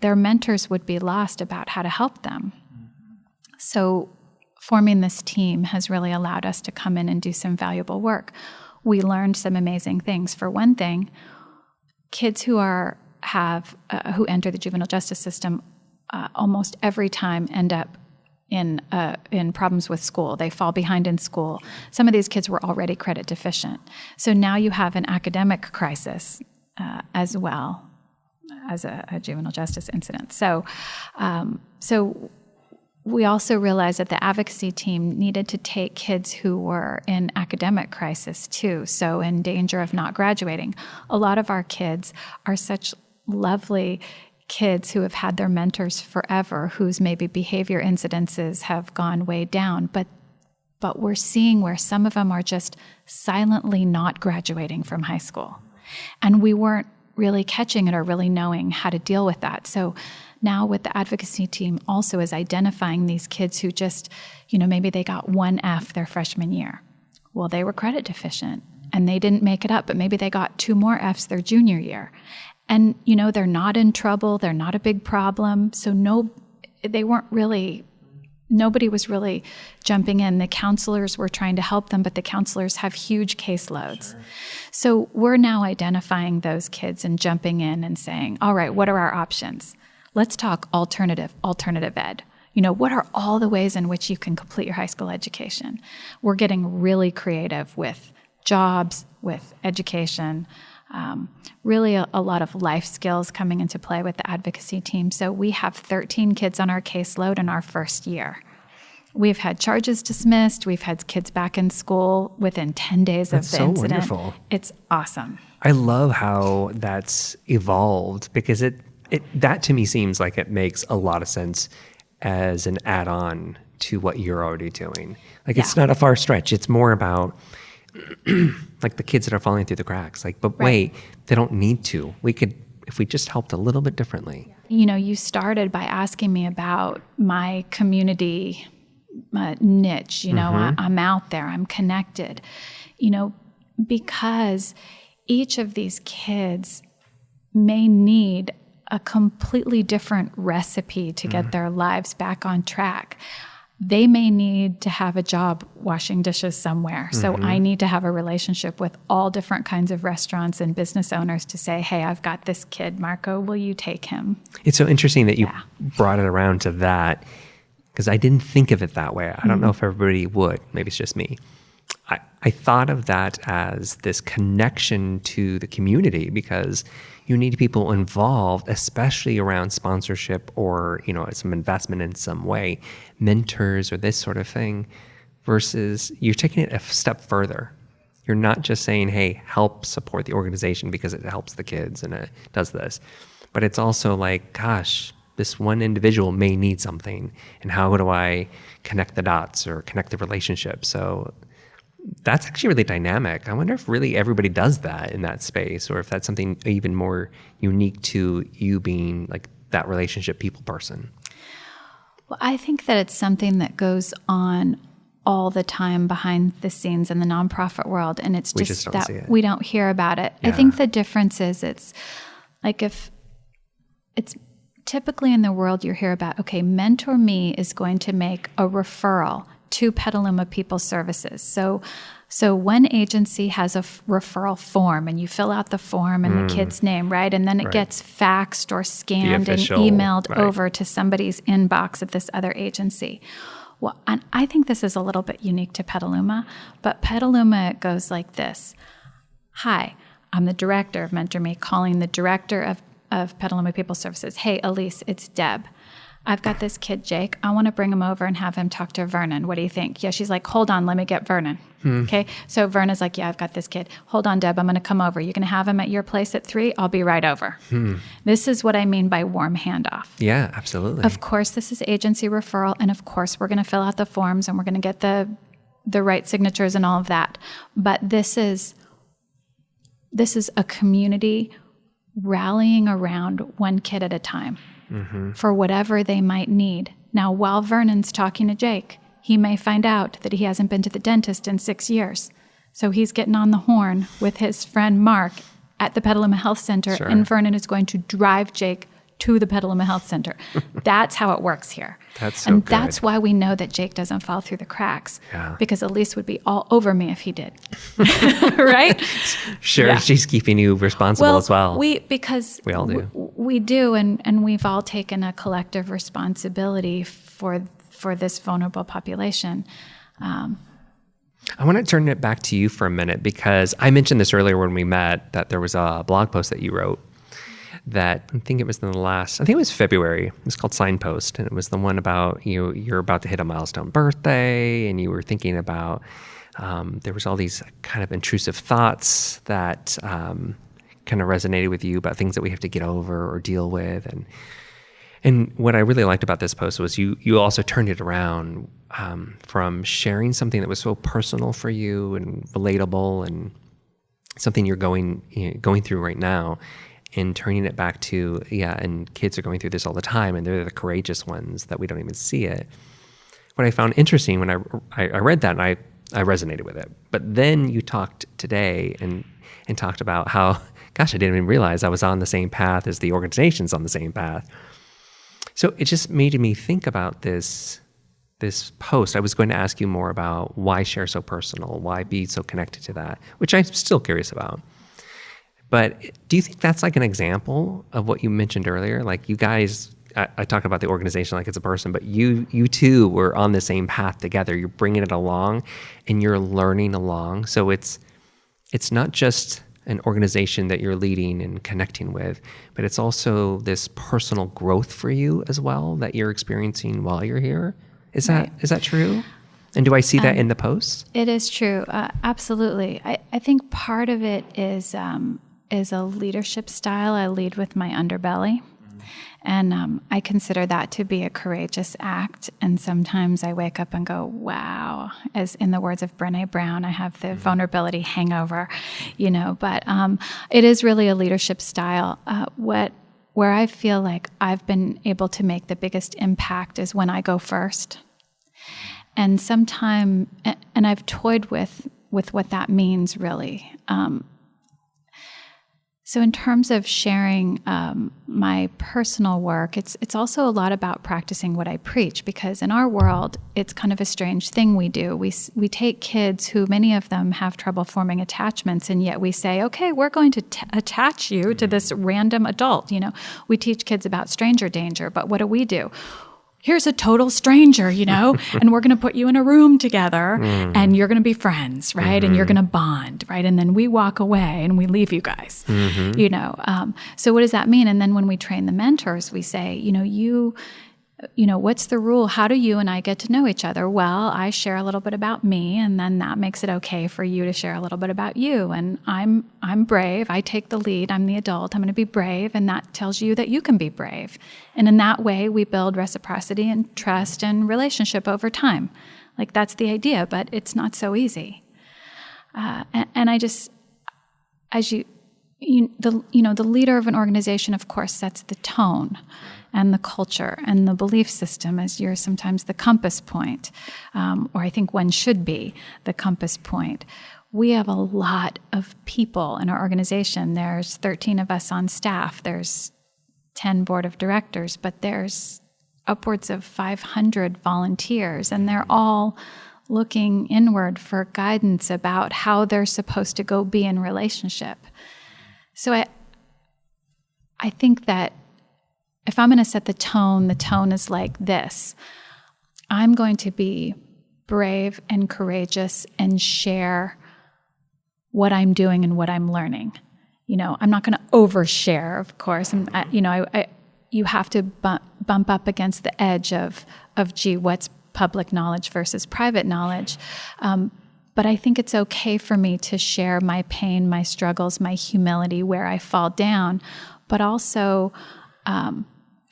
their mentors would be lost about how to help them. So forming this team has really allowed us to come in and do some valuable work. We learned some amazing things. For one thing, kids who enter the juvenile justice system almost every time end up in problems with school. They fall behind in school. Some of these kids were already credit deficient. So now you have an academic crisis as well as a juvenile justice incident. So we also realized that the advocacy team needed to take kids who were in academic crisis too, so in danger of not graduating. A lot of our kids are such lovely kids who have had their mentors forever, whose maybe behavior incidences have gone way down, but we're seeing where some of them are just silently not graduating from high school. And we weren't really catching it or really knowing how to deal with that. So now with the advocacy team also is identifying these kids who just, maybe they got 1 F their freshman year. Well, they were credit deficient and they didn't make it up, but maybe they got 2 more Fs their junior year. And, they're not in trouble. They're not a big problem. So nobody was really jumping in. The counselors were trying to help them, but the counselors have huge caseloads. Sure. So we're now identifying those kids and jumping in and saying, all right, what are our options? Let's talk alternative ed. What are all the ways in which you can complete your high school education? We're getting really creative with jobs, with education, really a lot of life skills coming into play with the advocacy team. So we have 13 kids on our caseload in our first year. We've had charges dismissed. We've had kids back in school within 10 days of the incident. That's so wonderful. It's awesome. I love how that's evolved because that to me seems like it makes a lot of sense as an add-on to what you're already doing. It's not a far stretch. It's more about like the kids that are falling through the cracks. Wait, they don't need to. We could, if we just helped a little bit differently. You started by asking me about my community niche. I'm out there. I'm connected. Because each of these kids may need a completely different recipe to get their lives back on track. They may need to have a job washing dishes somewhere. So I need to have a relationship with all different kinds of restaurants and business owners to say, hey, I've got this kid, Marco, will you take him? It's so interesting that you brought it around to that because I didn't think of it that way. I don't know if everybody would. Maybe it's just me. I thought of that as this connection to the community because you need people involved, especially around sponsorship or, some investment in some way, mentors or this sort of thing, versus you're taking it a step further. You're not just saying, hey, help support the organization because it helps the kids and it does this. But it's also like, gosh, this one individual may need something. And how do I connect the dots or connect the relationship? So that's actually really dynamic. I wonder if really everybody does that in that space, or if that's something even more unique to you being like that relationship people person. Well, I think that it's something that goes on all the time behind the scenes in the nonprofit world, and it's just that we don't hear about it. Yeah. I think the difference is it's like if it's typically in the world you hear about, okay, MentorMe is going to make a referral to Petaluma People Services. So one agency has a referral form, and you fill out the form and the kid's name, right? And then it gets faxed or scanned and emailed over to somebody's inbox at this other agency. Well, and I think this is a little bit unique to Petaluma, but Petaluma goes like this. Hi, I'm the director of MentorMe calling the director of Petaluma People Services. Hey, Elise, it's Deb. I've got this kid, Jake. I want to bring him over and have him talk to Vernon. What do you think? Yeah, she's like, hold on, let me get Vernon. Okay, so Vernon's like, yeah, I've got this kid. Hold on, Deb, I'm going to come over. You're going to have him at your place at 3? I'll be right over. This is what I mean by warm handoff. Yeah, absolutely. Of course, this is agency referral, and of course, we're going to fill out the forms, and we're going to get the right signatures and all of that. But this is a community rallying around one kid at a time. For whatever they might need. Now, while Vernon's talking to Jake, he may find out that he hasn't been to the dentist in 6 years. So he's getting on the horn with his friend Mark at the Petaluma Health Center, and Vernon is going to drive Jake to the Petaluma Health Center. That's how it works here. Good. That's why we know that Jake doesn't fall through the cracks. Yeah. Because Elise would be all over me if he did. Right? Sure, yeah. She's keeping you responsible as well. Because we all do. We do, and we've all taken a collective responsibility for this vulnerable population. I want to turn it back to you for a minute because I mentioned this earlier when we met that there was a blog post that you wrote that I think it was February. It was called Signpost. And it was the one about you're about to hit a milestone birthday, and you were thinking about, there was all these kind of intrusive thoughts that kind of resonated with you about things that we have to get over or deal with. And what I really liked about this post was you also turned it around from sharing something that was so personal for you and relatable and something you're going through right now, and turning it back to, and kids are going through this all the time, and they're the courageous ones that we don't even see it. What I found interesting when I read that, and I resonated with it, but then you talked today and talked about how, gosh, I didn't even realize I was on the same path as the organization's on the same path. So it just made me think about this post. I was going to ask you more about why share so personal, why be so connected to that, which I'm still curious about. But do you think that's like an example of what you mentioned earlier? Like you guys, I talk about the organization like it's a person, but you two were on the same path together. You're bringing it along and you're learning along. So it's not just an organization that you're leading and connecting with, but it's also this personal growth for you as well that you're experiencing while you're here. Is that true? And do I see that in the posts? It is true. Absolutely. I think part of it is a leadership style. I lead with my underbelly. And I consider that to be a courageous act. And sometimes I wake up and go, wow, as in the words of Brené Brown, I have the vulnerability hangover, but it is really a leadership style. Where I feel like I've been able to make the biggest impact is when I go first. And and I've toyed with what that means really. So in terms of sharing my personal work, it's also a lot about practicing what I preach, because in our world, it's kind of a strange thing we do. We take kids who, many of them have trouble forming attachments, and yet we say, okay, we're going to attach you to this random adult. We teach kids about stranger danger, but what do? Here's a total stranger, and we're going to put you in a room together and you're going to be friends, right? Mm-hmm. And you're going to bond, right? And then we walk away and we leave you guys, So what does that mean? And then when we train the mentors, we say, what's the rule? How do you and I get to know each other? Well, I share a little bit about me, and then that makes it okay for you to share a little bit about you. And I'm brave. I take the lead. I'm the adult. I'm going to be brave, and that tells you that you can be brave. And in that way, we build reciprocity and trust and relationship over time. Like that's the idea, but it's not so easy. And I just, the leader of an organization, of course, sets the tone and the culture and the belief system, as you're sometimes the compass point, or I think one should be the compass point. We have a lot of people in our organization. There's 13 of us on staff. There's 10 board of directors, but there's upwards of 500 volunteers, and they're all looking inward for guidance about how they're supposed to go be in relationship. So I think that if I'm going to set the tone is like this. I'm going to be brave and courageous and share what I'm doing and what I'm learning. I'm not going to overshare, of course. And you have to bump up against the edge of what's public knowledge versus private knowledge. But I think it's okay for me to share my pain, my struggles, my humility, where I fall down, but also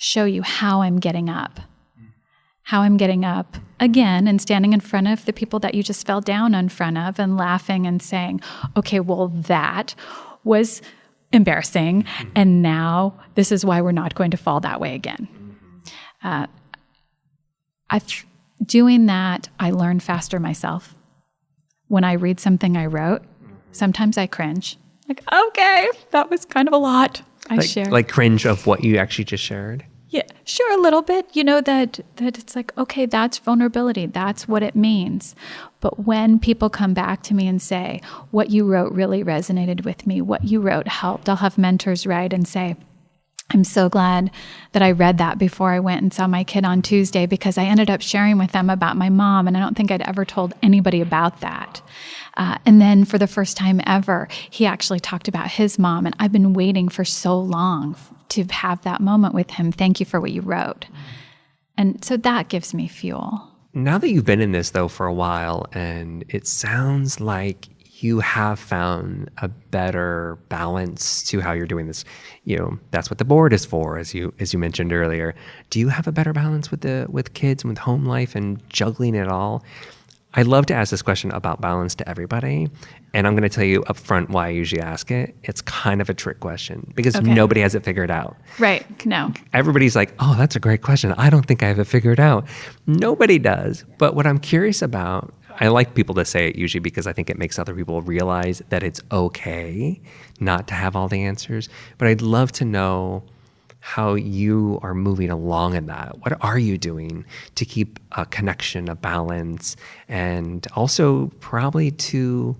show you how I'm getting up. How I'm getting up again and standing in front of the people that you just fell down in front of and laughing and saying, okay, well, that was embarrassing, and now this is why we're not going to fall that way again. Doing that, I learn faster myself. When I read something I wrote, sometimes I cringe. Like, okay, that was kind of a lot. I share. Like cringe of what you actually just shared? Yeah, sure, a little bit. That it's like, okay, that's vulnerability. That's what it means. But when people come back to me and say, what you wrote really resonated with me, what you wrote helped, I'll have mentors write and say, I'm so glad that I read that before I went and saw my kid on Tuesday, because I ended up sharing with them about my mom, and I don't think I'd ever told anybody about that. And then for the first time ever, he actually talked about his mom, and I've been waiting for so long to have that moment with him. Thank you for what you wrote. And so that gives me fuel. Now that you've been in this, though, for a while, and it sounds like you have found a better balance to how you're doing this. That's what the board is for, as you mentioned earlier. Do you have a better balance with kids and with home life and juggling it all? I love to ask this question about balance to everybody, and I'm going to tell you up front why I usually ask it. It's kind of a trick question because nobody has it figured out. Right. No. Everybody's like, oh, that's a great question. I don't think I have it figured out. Nobody does. But what I'm curious about, I like people to say it usually because I think it makes other people realize that it's okay not to have all the answers. But I'd love to know how you are moving along in that. What are you doing to keep a connection, a balance, and also probably to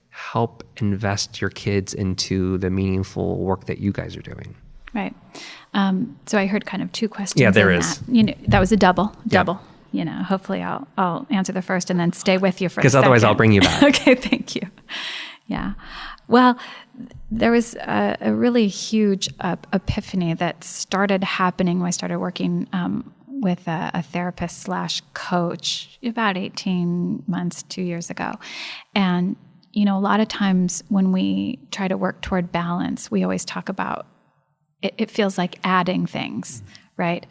help invest your kids into the meaningful work that you guys are doing? Right. So I heard kind of two questions. Yeah, there is. That. That was a double. Hopefully I'll answer the first and then stay with you for a second. Because otherwise I'll bring you back. Okay, thank you. Yeah. Well, there was a really huge epiphany that started happening when I started working with a therapist / coach about 18 months, 2 years ago. And, a lot of times when we try to work toward balance, we always talk about it feels like adding things, right?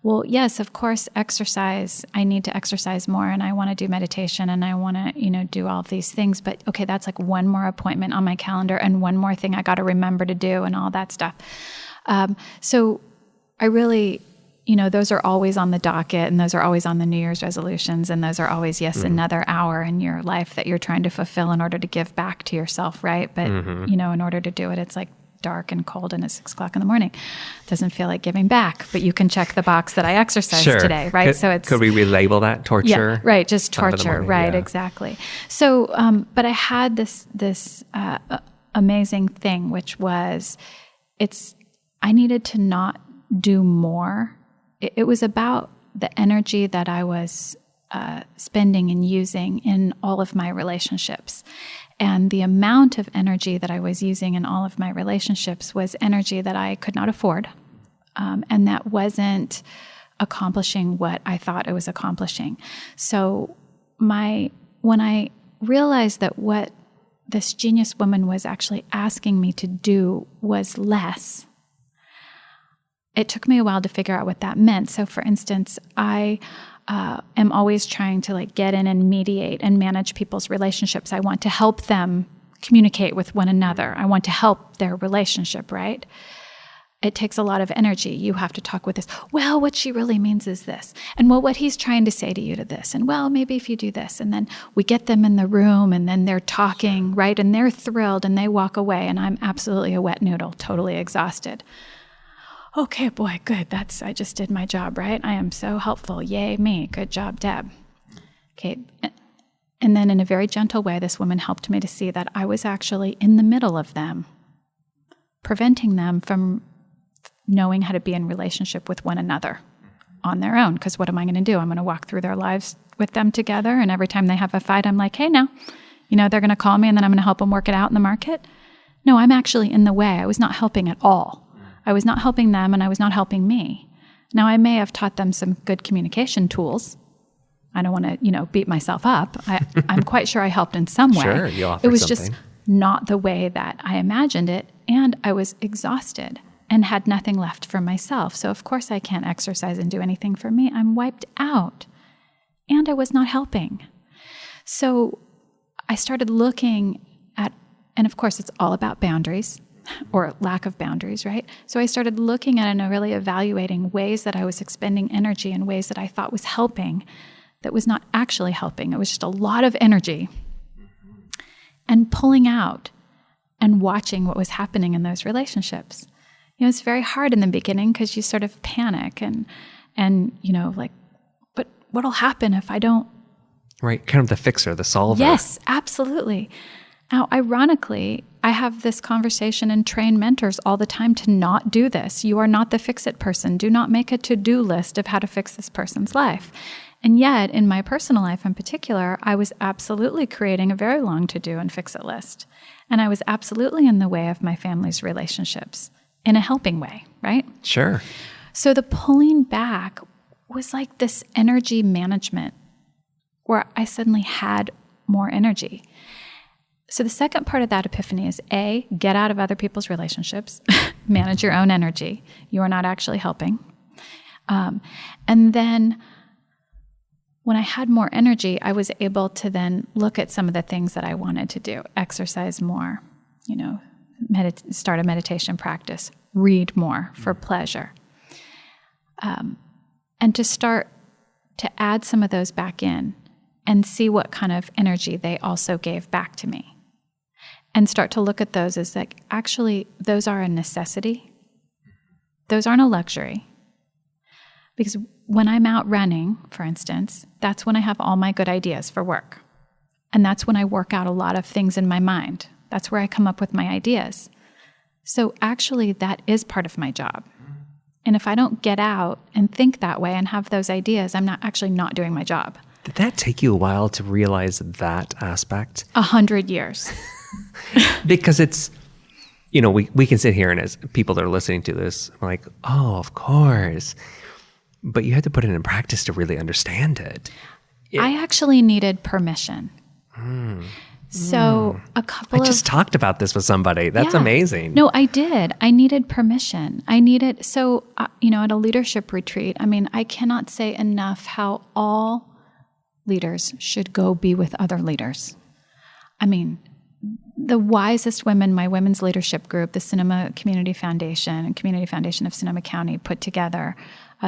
Well, yes, of course, exercise. I need to exercise more, and I want to do meditation, and I want to, do all of these things. But okay, that's like one more appointment on my calendar and one more thing I got to remember to do and all that stuff. So I really, those are always on the docket, and those are always on the New Year's resolutions, and those are always, another hour in your life that you're trying to fulfill in order to give back to yourself, right? But, in order to do it, it's like dark and cold and it's 6 o'clock in the morning. Doesn't feel like giving back, but you can check the box that I exercised today, right? Could we relabel that torture? Yeah, right. Just torture, morning, right? Exactly. So, but I had this amazing thing, which was, I needed to not do more. It was about the energy that I was spending and using in all of my relationships. And the amount of energy that I was using in all of my relationships was energy that I could not afford, and that wasn't accomplishing what I thought it was accomplishing. So when I realized that what this genius woman was actually asking me to do was less, it took me a while to figure out what that meant. So for instance, I am always trying to get in and mediate and manage people's relationships. I want to help them communicate with one another. I want to help their relationship, right? It takes a lot of energy. You have to talk with this. Well, what she really means is this. And what he's trying to say to you to this. And well, maybe if you do this. And then we get them in the room and then they're talking, right? And they're thrilled and they walk away and I'm absolutely a wet noodle, totally exhausted. Okay, boy, good. I just did my job, right? I am so helpful. Yay, me. Good job, Deb. Okay. And then in a very gentle way, this woman helped me to see that I was actually in the middle of them, preventing them from knowing how to be in relationship with one another on their own. Because what am I going to do? I'm going to walk through their lives with them together. And every time they have a fight, I'm like, hey, now, they're going to call me and then I'm going to help them work it out in the market. No, I'm actually in the way. I was not helping at all. I was not helping them and I was not helping me. Now, I may have taught them some good communication tools. I don't want to, beat myself up. I'm quite sure I helped in some way. Sure, you offered It was something. Just not the way that I imagined it. And I was exhausted and had nothing left for myself. So, of course, I can't exercise and do anything for me. I'm wiped out. And I was not helping. So I started looking at, and of course, it's all about boundaries. Or lack of boundaries, right? So I started looking at and really evaluating ways that I was expending energy in ways that I thought was helping, that was not actually helping. It was just a lot of energy. And pulling out and watching what was happening in those relationships. It's very hard in the beginning because you sort of panic and but what'll happen if I don't? Right, kind of the fixer, the solver. Yes, absolutely. Now, ironically, I have this conversation and train mentors all the time to not do this. You are not the fix-it person. Do not make a to-do list of how to fix this person's life. And yet, in my personal life in particular, I was absolutely creating a very long to-do and fix-it list. And I was absolutely in the way of my family's relationships in a helping way, right? Sure. So the pulling back was like this energy management where I suddenly had more energy. So the second part of that epiphany is A, get out of other people's relationships, manage your own energy. You are not actually helping. And then when I had more energy, I was able to then look at some of the things that I wanted to do, exercise more, start a meditation practice, read more for pleasure. And to start to add some of those back in and see what kind of energy they also gave back to me. And start to look at those as like, actually, those are a necessity. Those aren't a luxury. Because when I'm out running, for instance, that's when I have all my good ideas for work. And that's when I work out a lot of things in my mind. That's where I come up with my ideas. So actually, that is part of my job. And if I don't get out and think that way and have those ideas, I'm not doing my job. Did that take you a while to realize that aspect? 100 years. Because it's, we can sit here and as people that are listening to this, we're like, oh, of course. But you had to put it in practice to really understand it. I actually needed permission. So a couple I just talked about this with somebody. That's amazing. No, I did. I needed permission. At a leadership retreat, I cannot say enough how all leaders should go be with other leaders. The wisest women, my women's leadership group, the Sonoma Community Foundation and Community Foundation of Sonoma County put together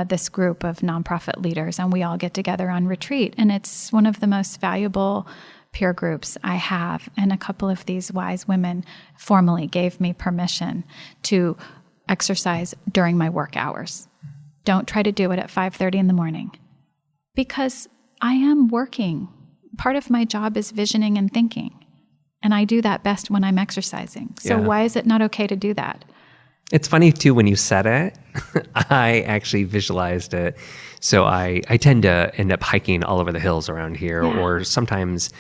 this group of nonprofit leaders, and we all get together on retreat. And it's one of the most valuable peer groups I have. And a couple of these wise women formally gave me permission to exercise during my work hours. Don't try to do it at 5:30 in the morning. Because I am working. Part of my job is visioning and thinking. And I do that best when I'm exercising. So why is it not okay to do that? It's funny, too, when you said it, I actually visualized it. So I tend to end up hiking all over the hills around here, or sometimes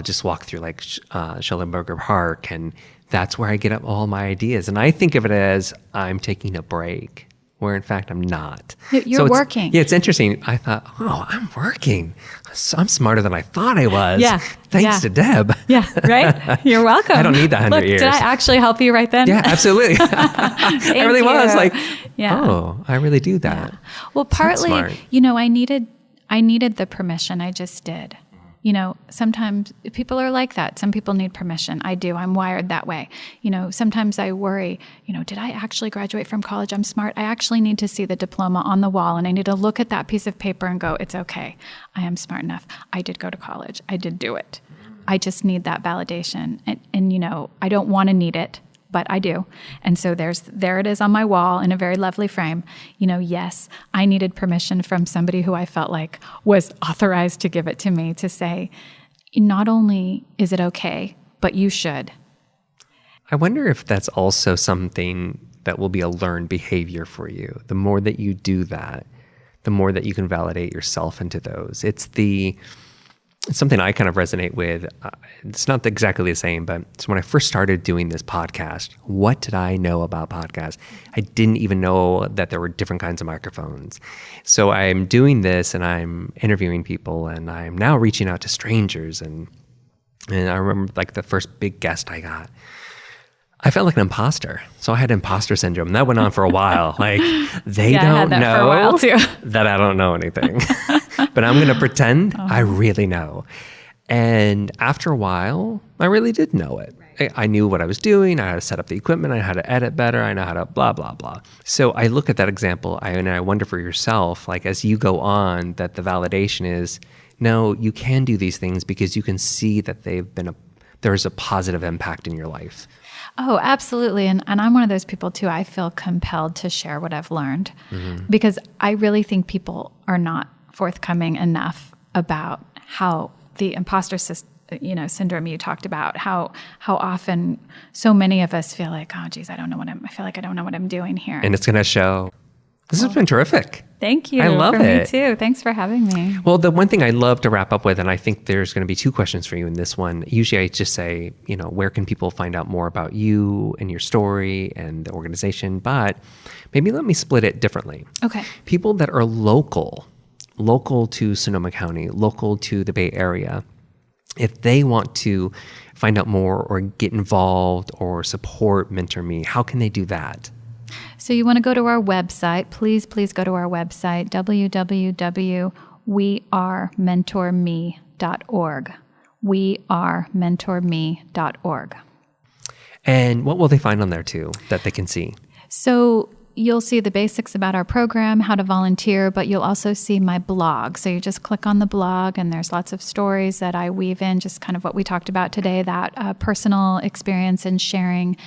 just walk through like Schellenberger Park, and that's where I get up all my ideas. And I think of it as I'm taking a break, where in fact I'm not. You're working. Yeah, it's interesting. I thought, oh, I'm working. So I'm smarter than I thought I was. Yeah. Thanks to Deb. Yeah, right? You're welcome. I don't need that 100 years. Did I actually help you right then? Yeah, absolutely. I really was like, oh, I really do that. Yeah. Well, partly, I needed the permission. I just did. Sometimes people are like that. Some people need permission. I do. I'm wired that way. Sometimes I worry, did I actually graduate from college? I'm smart. I actually need to see the diploma on the wall, and I need to look at that piece of paper and go, it's okay. I am smart enough. I did go to college. I did do it. I just need that validation. And I don't want to need it, but I do. And so there it is on my wall in a very lovely frame. Yes, I needed permission from somebody who I felt like was authorized to give it to me to say, not only is it okay, but you should. I wonder if that's also something that will be a learned behavior for you. The more that you do that, the more that you can validate yourself into those. It's something I kind of resonate with. It's not exactly the same, but it's when I first started doing this podcast, what did I know about podcasts? I didn't even know that there were different kinds of microphones. So I'm doing this and I'm interviewing people, and I'm now reaching out to strangers. And I remember like the first big guest I got, I felt like an imposter. So I had imposter syndrome. That went on for a while. Like they don't know for a while too. that I don't know anything, but I'm going to pretend I really know. And after a while, I really did know it. I knew what I was doing. I had to set up the equipment. I had to edit better. I know how to blah, blah, blah. So I look at that example and I wonder for yourself, like as you go on, that the validation is, no, you can do these things because you can see that there's a positive impact in your life. Oh, absolutely. And I'm one of those people too. I feel compelled to share what I've learned because I really think people are not forthcoming enough about how the imposter syndrome you talked about, how often so many of us feel like, oh, geez, I feel like I don't know what I'm doing here. And it's going to show. This has been terrific. Thank you. I love Me too. Thanks for having me. Well, the one thing I love to wrap up with, and I think there's going to be 2 questions for you in this one. Usually I just say, where can people find out more about you and your story and the organization? But maybe let me split it differently. Okay. People that are local to Sonoma County, local to the Bay Area, if they want to find out more or get involved or support MentorMe, how can they do that? So you want to go to our website. Please go to our website, www.wearementorme.org. wearementorme.org. And what will they find on there too that they can see? So you'll see the basics about our program, how to volunteer, but you'll also see my blog. So you just click on the blog, and there's lots of stories that I weave in, just kind of what we talked about today, that personal experience and sharing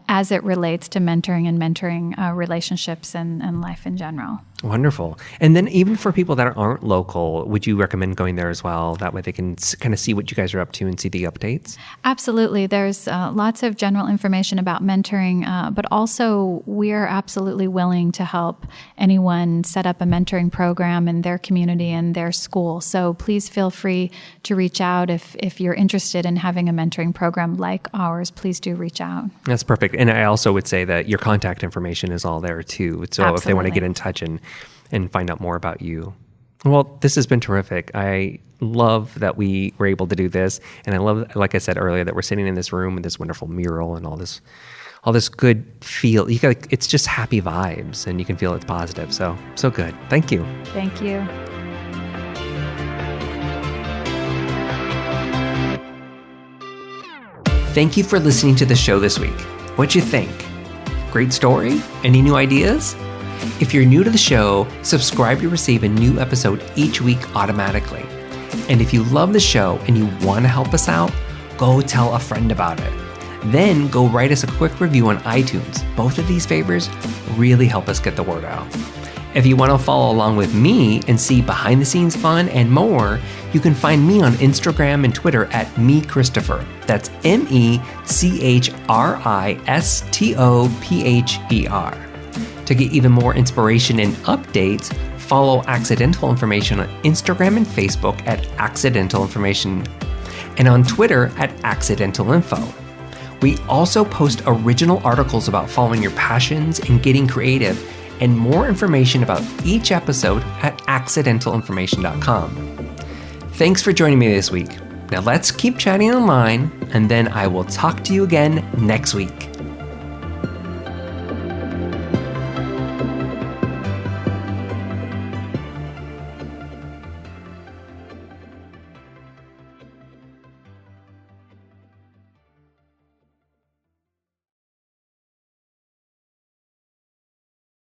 as it relates to mentoring and mentoring relationships and life in general. Wonderful. And then even for people that aren't local, would you recommend going there as well? That way they can kind of see what you guys are up to and see the updates? Absolutely. There's lots of general information about mentoring, but also we're absolutely willing to help anyone set up a mentoring program in their community and their school. So please feel free to reach out if you're interested in having a mentoring program like ours. Please do reach out. That's perfect. And I also would say that your contact information is all there too. So Absolutely. If they want to get in touch and find out more about you. Well, this has been terrific. I love that we were able to do this. And I love, like I said earlier, that we're sitting in this room with this wonderful mural and all this good feel. It's just happy vibes, and you can feel it's positive. So good. Thank you. Thank you. Thank you for listening to the show this week. What'd you think? Great story? Any new ideas? If you're new to the show, subscribe to receive a new episode each week automatically. And if you love the show and you want to help us out, go tell a friend about it. Then go write us a quick review on iTunes. Both of these favors really help us get the word out. If you want to follow along with me and see behind the scenes fun and more, you can find me on Instagram and Twitter at MeChristopher. That's MECHRISTOPHER. To get even more inspiration and updates, follow Accidental Information on Instagram and Facebook at Accidental Information, and on Twitter at Accidental Info. We also post original articles about following your passions and getting creative, and more information about each episode at accidentalinformation.com. Thanks for joining me this week. Now let's keep chatting online, and then I will talk to you again next week.